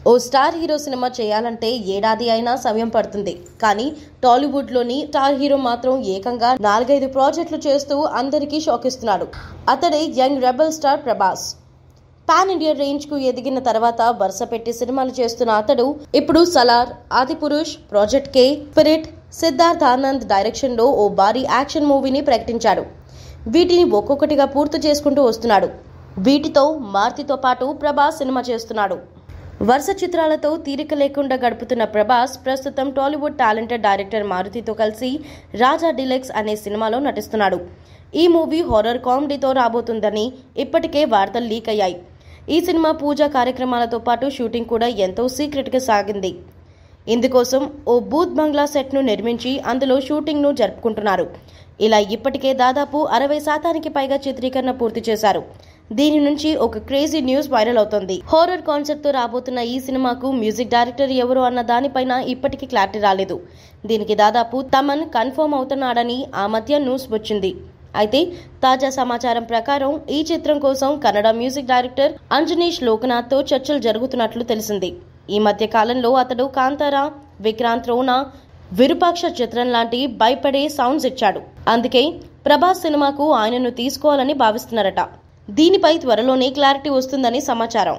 ఓ star hero cinema చేయాలంటే ఏడాది అయినా సమయం పడుతుంది. కానీ టాలీవుడ్లోని స్టార్ హీరో మాత్రం ఏకంగా 4-5 ప్రాజెక్టులు చేస్తూ అందరికీ షాక్ ఇస్తున్నాడు. అతడే young rebel star Prabhas. Pan India range కు ఎదిగిన తర్వాత వరుస పెట్టి సినిమాలు చేస్తున్న అతడు ఇప్పుడు సలార్, ఆదిపురుష్, ప్రాజెక్ట్ కే, స్పిరిట్, సిద్ధార్థ్ ఆనంద్ డైరెక్షన్ లో ఓ భారీ యాక్షన్ మూవీని ప్రకటించాడు. వీటిని ఒక్కొక్కటిగా పూర్తి చేసుకుంటూ వస్తున్నాడు. వీటితో మారుతితో పాటు ప్రభాస్ సినిమా చేస్తున్నాడు. వరుస చిత్రాలతో తీరిక లేకుండా గడుపుతున్న ప్రభాస్ ప్రస్తుతం టాలీవుడ్ టాలెంటెడ్ డైరెక్టర్ మారుతితో కలిసి రాజా డిలక్స్ అనే సినిమాలో నటిస్తున్నాడు. ఈ మూవీ హారర్ కామెడీతో రాబోతుందని ఇప్పటికే వార్తలు లీక్ అయ్యాయి. ఈ సినిమా పూజా కార్యక్రమాలతో పాటు షూటింగ్ కూడా ఎంతో సీక్రెట్గా సాగింది. ఇందుకోసం ఓ బూత్ బంగ్లా సెట్ను నిర్మించి అందులో షూటింగ్ను జరుపుకుంటున్నారు. ఇలా ఇప్పటికే దాదాపు 60% పైగా చిత్రీకరణ పూర్తి చేశారు. దీని నుంచి ఒక క్రేజీ న్యూస్ వైరల్ అవుతోంది. హారర్ కాన్సెప్ట్ తో రాబోతున్న ఈ సినిమాకు మ్యూజిక్ డైరెక్టర్ ఎవరు అన్న దానిపైన ఇప్పటికీ క్లారిటీ రాలేదు. దీనికి దాదాపు తమన్ కన్ఫర్మ్ అవుతున్నాడని ఆ మధ్య న్యూస్ వచ్చింది. అయితే తాజా సమాచారం ప్రకారం ఈ చిత్రం కోసం కన్నడ మ్యూజిక్ డైరెక్టర్ అంజనీష్ లోకనాథ్ తో చర్చలు జరుగుతున్నట్లు తెలిసింది. ఈ మధ్య కాలంలో అతడు కాంతారా, విక్రాంత్ రోనా, విరూపాక్ష చిత్రం లాంటి భయపడే సౌండ్స్ ఇచ్చాడు. అందుకే ప్రభాస్ సినిమాకు ఆయనను తీసుకోవాలని భావిస్తున్నారట. దీనిపై త్వరలోనే క్లారిటీ వస్తుందని సమాచారం.